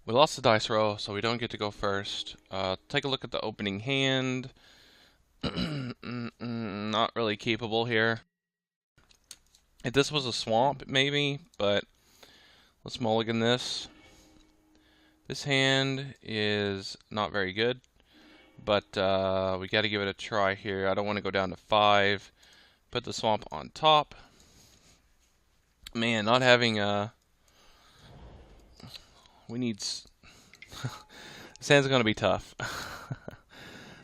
We lost the dice roll, so we don't get to go first. Take a look at the opening hand. Not really capable here. If this was a swamp, maybe, but let's mulligan this. This hand is not very good, but we got to give it a try here. I don't want to go down to 5. Put the swamp on top. Man, not having we need. This hand's going to be tough.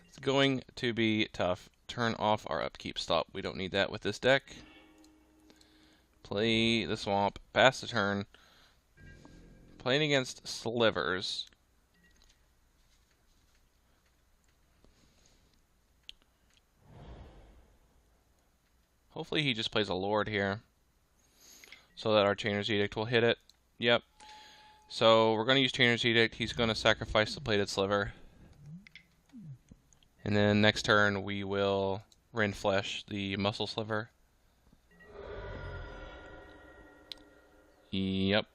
It's going to be tough. Turn off our upkeep. Stop. We don't need that with this deck. Play the swamp. Pass the turn. Playing against Slivers. Hopefully he just plays a Lord here, so that our Chainer's Edict will hit it. Yep. So we're going to use Chainer's Edict. He's going to sacrifice the Plated Sliver. And then next turn we will Rend Flesh the Muscle Sliver. Yep.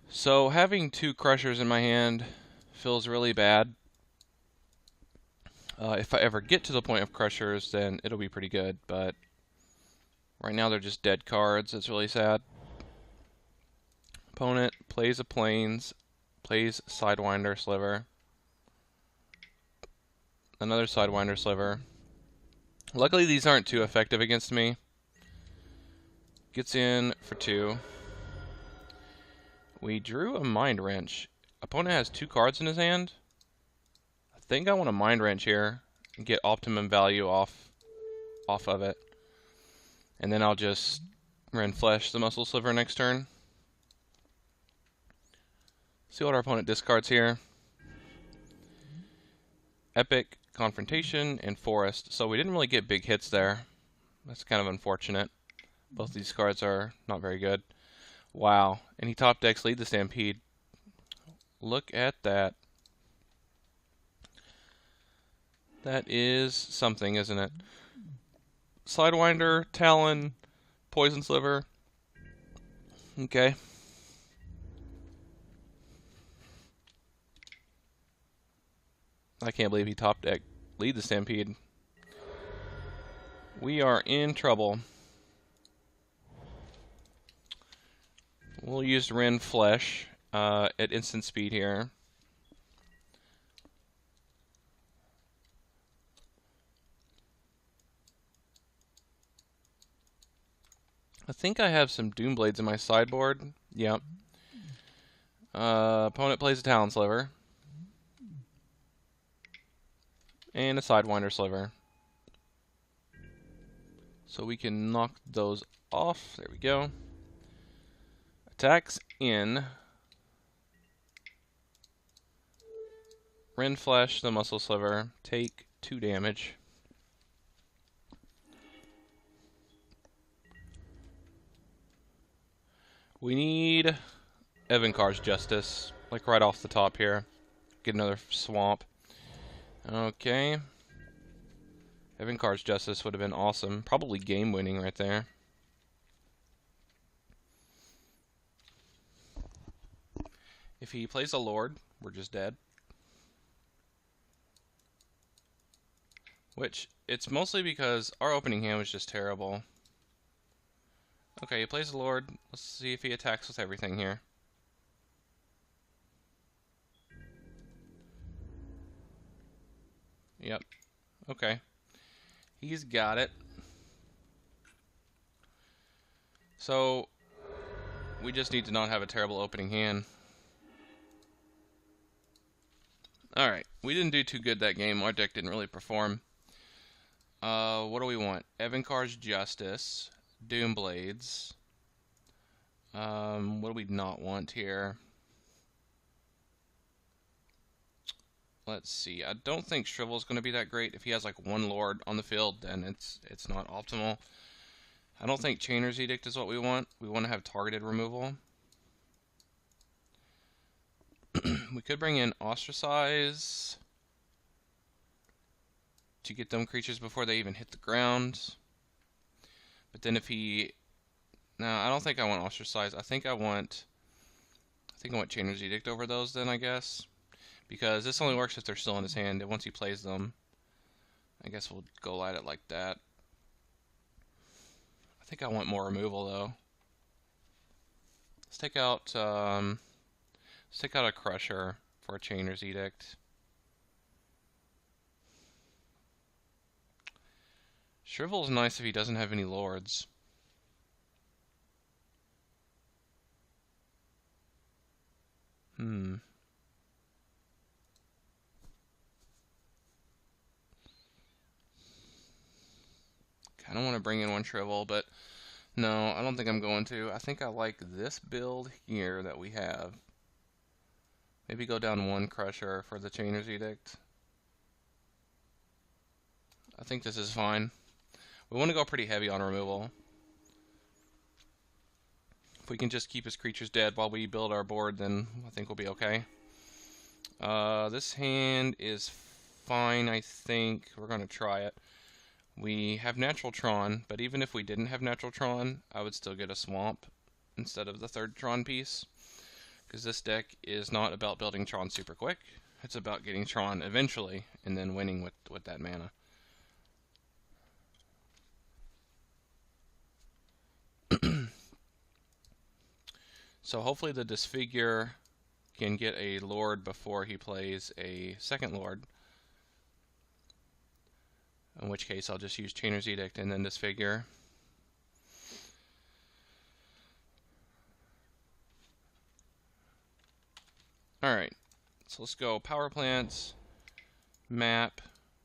So having 2 Crushers in my hand feels really bad. If I ever get to the point of Crushers, then it'll be pretty good, but right now they're just dead cards. It's really sad. Opponent plays a Plains, plays Sidewinder Sliver. Another Sidewinder Sliver. Luckily these aren't too effective against me. Gets in for 2. We drew a Mind Wrench. Opponent has 2 cards in his hand. I think I want a Mind Wrench here and get optimum value off of it. And then I'll just Rend Flesh the Muscle Sliver next turn. See what our opponent discards here. Epic, Confrontation, and Forest. So we didn't really get big hits there. That's kind of unfortunate. Both of these cards are not very good. Wow. And he top decks Lead the Stampede. Look at that. That is something, isn't it? Sidewinder, Talon, Poison Sliver. Okay. I can't believe he top decked Lead the Stampede. We are in trouble. We'll use Rend Flesh at instant speed here. I think I have some Doomblades in my sideboard. Yep. Opponent plays a Talon Sliver. And a Sidewinder Sliver. So we can knock those off. There we go. Attacks in. Rend Flesh the Muscle Sliver. Take 2 damage. We need Evankar's Justice, like right off the top here. Get another swamp. Okay. Evankar's Justice would have been awesome. Probably game winning right there. If he plays a Lord, we're just dead. Which, it's mostly because our opening hand was just terrible. Okay, he plays a Lord. Let's see if he attacks with everything here. Yep. Okay. He's got it. So, we just need to not have a terrible opening hand. Alright, we didn't do too good that game. Our deck didn't really perform. What do we want? Evankar's Justice. Doomblades. What do we not want here? Let's see. I don't think Shrivel's going to be that great. If he has like 1 Lord on the field, then it's not optimal. I don't think Chainer's Edict is what we want. We want to have targeted removal. We could bring in Ostracize to get them creatures before they even hit the ground. But then if he No, I don't think I want Ostracize. I think I want Chainer's Edict over those then, I guess. Because this only works if they're still in his hand, and once he plays them, I guess we'll go at it like that. I think I want more removal, though. Let's take out a Crusher for a Chainer's Edict. Shrivel's nice if he doesn't have any Lords. Kind of want to bring in one Shrivel, but no, I don't think I'm going to. I think I like this build here that we have. Maybe go down one Crusher for the Chainer's Edict. I think this is fine. We want to go pretty heavy on removal. If we can just keep his creatures dead while we build our board, then I think we'll be okay. This hand is fine, I think. We're going to try it. We have natural Tron, but even if we didn't have natural Tron, I would still get a swamp instead of the third Tron piece. Because this deck is not about building Tron super quick. It's about getting Tron eventually and then winning with that mana. So hopefully the Disfigure can get a Lord before he plays a second Lord. In which case I'll just use Chainer's Edict and then Disfigure. Alright, so let's go Power Plants, Map,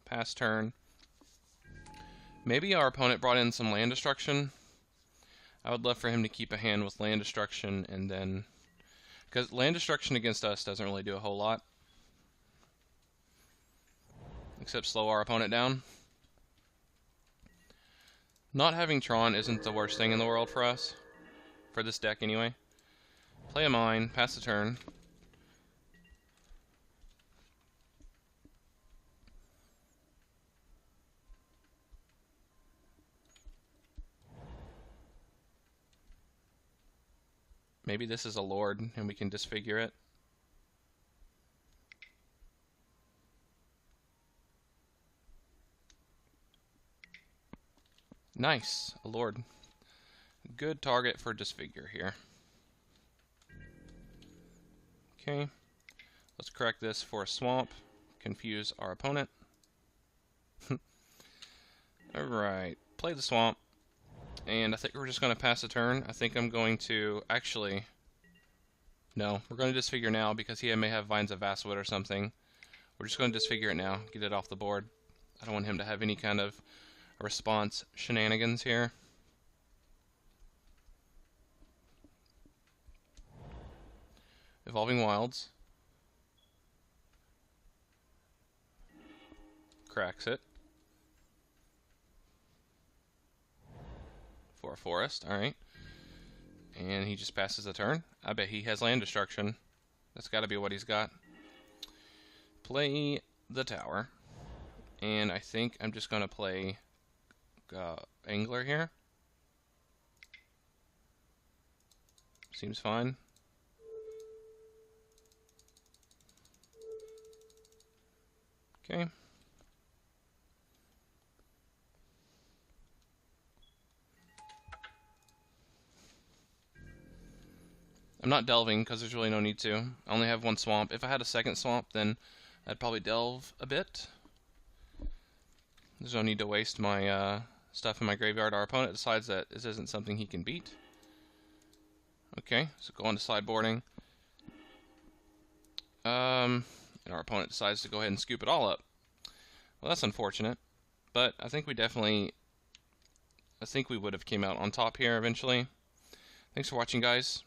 pass turn. Maybe our opponent brought in some land destruction. I would love for him to keep a hand with land destruction and then... Because land destruction against us doesn't really do a whole lot. Except slow our opponent down. Not having Tron isn't the worst thing in the world for us. For this deck, anyway. Play a mine, pass the turn. Maybe this is a Lord, and we can disfigure it. Nice, a Lord. Good target for disfigure here. Okay, let's correct this for a swamp. Confuse our opponent. Alright, play the swamp. And I think we're just going to pass the turn. I think I'm going to... Actually... No, we're going to disfigure now because he may have Vines of Vastwood or something. We're just going to disfigure it now. Get it off the board. I don't want him to have any kind of response shenanigans here. Evolving Wilds. Cracks it. For a forest, alright. And he just passes the turn. I bet he has land destruction. That's got to be what he's got. Play the tower. And I think I'm just going to play Angler here. Seems fine. Okay. I'm not delving because there's really no need to. I only have one swamp. If I had a second swamp, then I'd probably delve a bit. There's no need to waste my stuff in my graveyard. Our opponent decides that this isn't something he can beat. Okay, so go on to sideboarding. And our opponent decides to go ahead and scoop it all up. Well, that's unfortunate. But I think we would have came out on top here eventually. Thanks for watching, guys.